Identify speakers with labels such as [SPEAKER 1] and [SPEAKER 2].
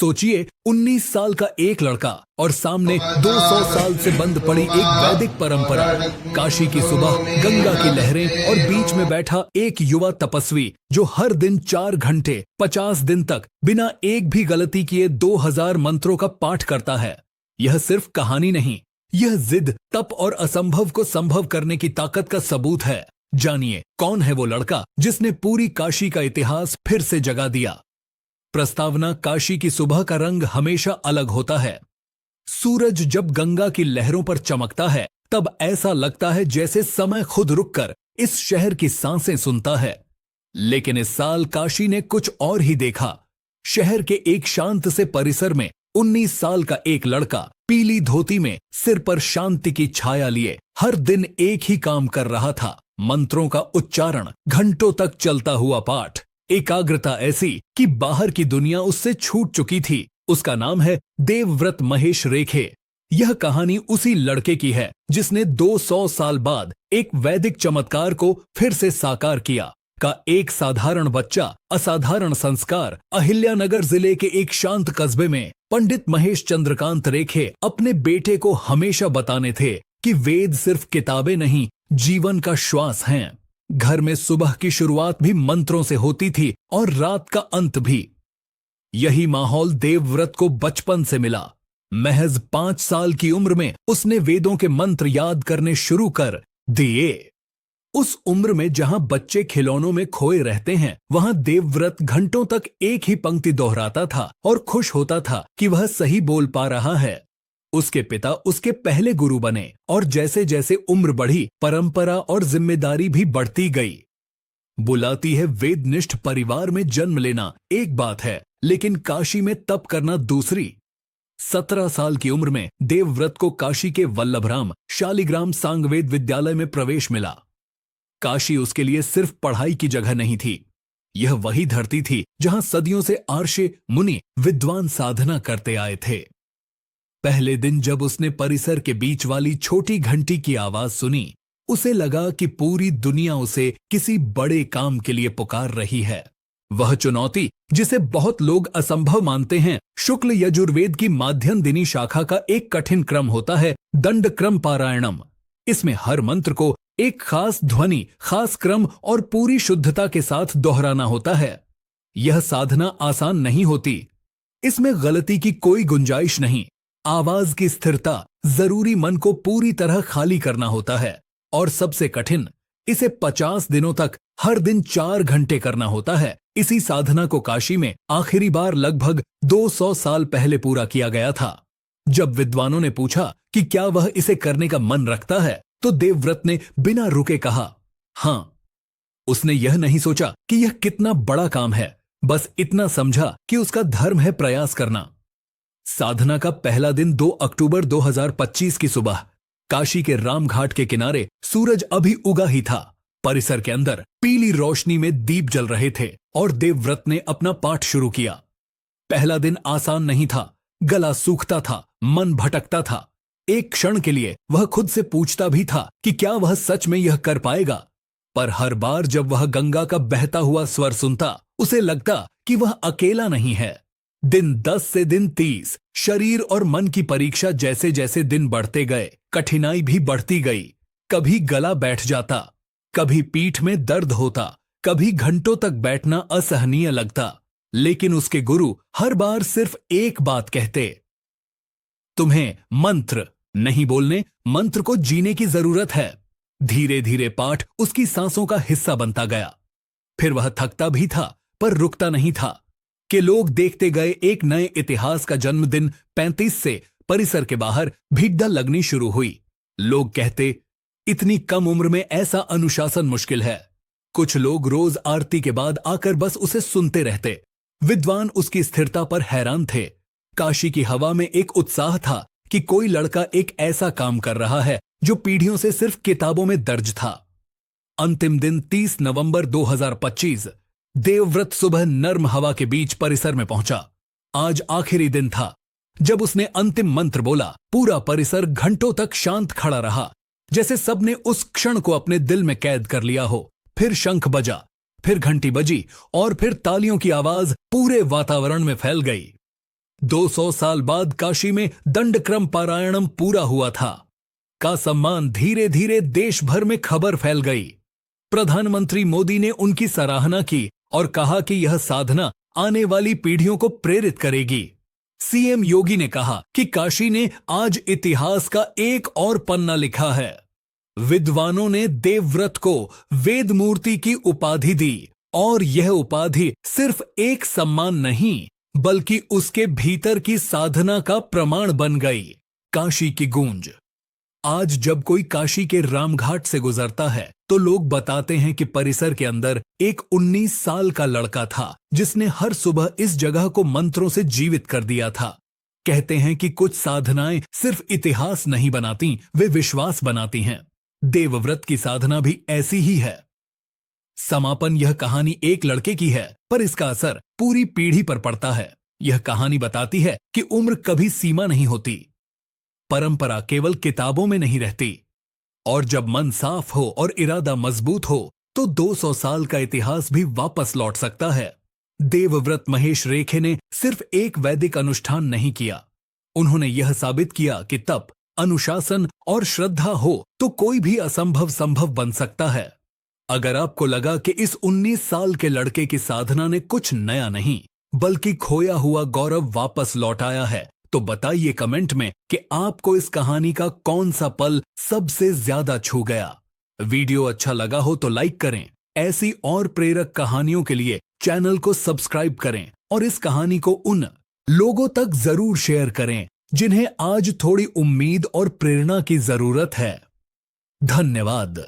[SPEAKER 1] सोचिए 19 साल का एक लड़का और सामने 200 साल से बंद पड़ी एक वैदिक परंपरा, काशी की सुबह, गंगा की लहरें और बीच में बैठा एक युवा तपस्वी जो हर दिन 4 घंटे 50 दिन तक बिना एक भी गलती किए 2000 मंत्रों का पाठ करता है। यह सिर्फ कहानी नहीं, यह जिद, तप और असंभव को संभव करने की ताकत का सबूत है। जानिए कौन है वो लड़का जिसने पूरी काशी का इतिहास फिर से जगा दिया। प्रस्तावना: काशी की सुबह का रंग हमेशा अलग होता है। सूरज जब गंगा की लहरों पर चमकता है तब ऐसा लगता है जैसे समय खुद रुककर इस शहर की सांसें सुनता है। लेकिन इस साल काशी ने कुछ और ही देखा। शहर के एक शांत से परिसर में 19 साल का एक लड़का पीली धोती में सिर पर शांति की छाया लिए हर दिन एक ही काम कर रहा था, मंत्रों का उच्चारण, घंटों तक चलता हुआ पाठ, एकाग्रता ऐसी कि बाहर की दुनिया उससे छूट चुकी थी। उसका नाम है देवव्रत महेश रेखे। यह कहानी उसी लड़के की है जिसने 200 साल बाद एक वैदिक चमत्कार को फिर से साकार किया। का एक साधारण बच्चा, असाधारण संस्कार। अहिल्यानगर जिले के एक शांत कस्बे में पंडित महेश चंद्रकांत रेखे अपने बेटे को हमेशा बताने थे कि वेद सिर्फ किताबें नहीं, जीवन का श्वास हैं। घर में सुबह की शुरुआत भी मंत्रों से होती थी और रात का अंत भी। यही माहौल देवव्रत को बचपन से मिला। महज 5 साल की उम्र में उसने वेदों के मंत्र याद करने शुरू कर दिए। उस उम्र में जहां बच्चे खिलौनों में खोए रहते हैं, वहां देवव्रत घंटों तक एक ही पंक्ति दोहराता था और खुश होता था कि वह सही बोल पा रहा है। उसके पिता उसके पहले गुरु बने और जैसे जैसे उम्र बढ़ी, परंपरा और जिम्मेदारी भी बढ़ती गई। बुलाती है वेदनिष्ठ परिवार में जन्म लेना एक बात है, लेकिन काशी में तप करना दूसरी। 17 साल की उम्र में देवव्रत को काशी के वल्लभराम शालिग्राम सांगवेद विद्यालय में प्रवेश मिला। काशी उसके लिए सिर्फ पढ़ाई की जगह नहीं थी, यह वही धरती थी जहां सदियों से आर्षे, मुनि, विद्वान साधना करते आए थे। पहले दिन जब उसने परिसर के बीच वाली छोटी घंटी की आवाज सुनी, उसे लगा कि पूरी दुनिया उसे किसी बड़े काम के लिए पुकार रही है। वह चुनौती जिसे बहुत लोग असंभव मानते हैं, शुक्ल यजुर्वेद की माध्यम दिनी शाखा का एक कठिन क्रम होता है, दंड क्रम पारायणम। इसमें हर मंत्र को एक खास ध्वनि, खास क्रम और पूरी शुद्धता के साथ दोहराना होता है। यह साधना आसान नहीं होती। इसमें गलती की कोई गुंजाइश नहीं। आवाज की स्थिरता, जरूरी मन को पूरी तरह खाली करना होता है। और सबसे कठिन, इसे 50 दिनों तक हर दिन 4 घंटे करना होता है। इसी साधना को काशी में आखिरी बार लगभग 200 साल पहले पूरा किया गया था। जब विद्वानों ने पूछा कि क्या वह इसे करने का मन रखता है, तो देवव्रत ने बिना रुके कहा हां। उसने यह नहीं सोचा कि यह कितना बड़ा काम है, बस इतना समझा कि उसका धर्म है प्रयास करना। साधना का पहला दिन 2 अक्टूबर 2025 की सुबह, काशी के रामघाट के किनारे सूरज अभी उगा ही था। परिसर के अंदर पीली रोशनी में दीप जल रहे थे और देवव्रत ने अपना पाठ शुरू किया। पहला दिन आसान नहीं था, गला सूखता था, मन भटकता था। एक क्षण के लिए वह खुद से पूछता भी था कि क्या वह सच में यह कर पाएगा। पर हर बार जब वह गंगा का बहता हुआ स्वर सुनता, उसे लगता कि वह अकेला नहीं है। दिन 10 से दिन 30, शरीर और मन की परीक्षा जैसे जैसे दिन बढ़ते गए, कठिनाई भी बढ़ती गई। कभी गला बैठ जाता, कभी पीठ में दर्द होता, कभी घंटों तक बैठना असहनीय लगता। लेकिन उसके गुरु हर बार सिर्फ एक बात कहते, तुम्हें मंत्र नहीं बोलने, मंत्र को जीने की जरूरत है। धीरे धीरे पाठ उसकी सांसों का हिस्सा बनता गया। फिर वह थकता भी था पर रुकता नहीं था कि लोग देखते गए। एक नए इतिहास का जन्मदिन 35 से परिसर के बाहर भीड़ लगनी शुरू हुई। लोग कहते, इतनी कम उम्र में ऐसा अनुशासन मुश्किल है। कुछ लोग रोज आरती के बाद आकर बस उसे सुनते रहते। विद्वान उसकी स्थिरता पर हैरान थे। काशी की हवा में एक उत्साह था कि कोई लड़का एक ऐसा काम कर रहा है जो पीढ़ियों से सिर्फ किताबों में दर्ज था। अंतिम दिन 30 नवंबर 2025, देवव्रत सुबह नर्म हवा के बीच परिसर में पहुंचा। आज आखिरी दिन था। जब उसने अंतिम मंत्र बोला, पूरा परिसर घंटों तक शांत खड़ा रहा, जैसे सबने उस क्षण को अपने दिल में कैद कर लिया हो। फिर शंख बजा, फिर घंटी बजी और फिर तालियों की आवाज पूरे वातावरण में फैल गई। 200 साल बाद काशी में दंडक्रम पारायणम पूरा हुआ था का सम्मान धीरे धीरे देश भर में खबर फैल गई। प्रधानमंत्री मोदी ने उनकी सराहना की और कहा कि यह साधना आने वाली पीढ़ियों को प्रेरित करेगी। सीएम योगी ने कहा कि काशी ने आज इतिहास का एक और पन्ना लिखा है। विद्वानों ने देवव्रत को वेद मूर्ति की उपाधि दी और यह उपाधि सिर्फ एक सम्मान नहीं बल्कि उसके भीतर की साधना का प्रमाण बन गई। काशी की गूंज। आज जब कोई काशी के रामघाट से गुजरता है तो लोग बताते हैं कि परिसर के अंदर एक 19 साल का लड़का था जिसने हर सुबह इस जगह को मंत्रों से जीवित कर दिया था। कहते हैं कि कुछ साधनाएं सिर्फ इतिहास नहीं बनाती, वे विश्वास बनाती हैं। देवव्रत की साधना भी ऐसी ही है। समापन। यह कहानी एक लड़के की है पर इसका असर पूरी पीढ़ी पर पड़ता है। यह कहानी बताती है कि उम्र कभी सीमा नहीं होती, परंपरा केवल किताबों में नहीं रहती, और जब मन साफ हो और इरादा मजबूत हो तो 200 साल का इतिहास भी वापस लौट सकता है। देवव्रत महेश रेखे ने सिर्फ एक वैदिक अनुष्ठान नहीं किया, उन्होंने यह साबित किया कि तप, अनुशासन और श्रद्धा हो तो कोई भी असंभव संभव बन सकता है। अगर आपको लगा कि इस 19 साल के लड़के की साधना ने कुछ नया नहीं बल्कि खोया हुआ गौरव वापस लौटाया है तो बताइए कमेंट में कि आपको इस कहानी का कौन सा पल सबसे ज्यादा छू गया। वीडियो अच्छा लगा हो तो लाइक करें। ऐसी और प्रेरक कहानियों के लिए चैनल को सब्सक्राइब करें और इस कहानी को उन लोगों तक जरूर शेयर करें जिन्हें आज थोड़ी उम्मीद और प्रेरणा की जरूरत है। धन्यवाद।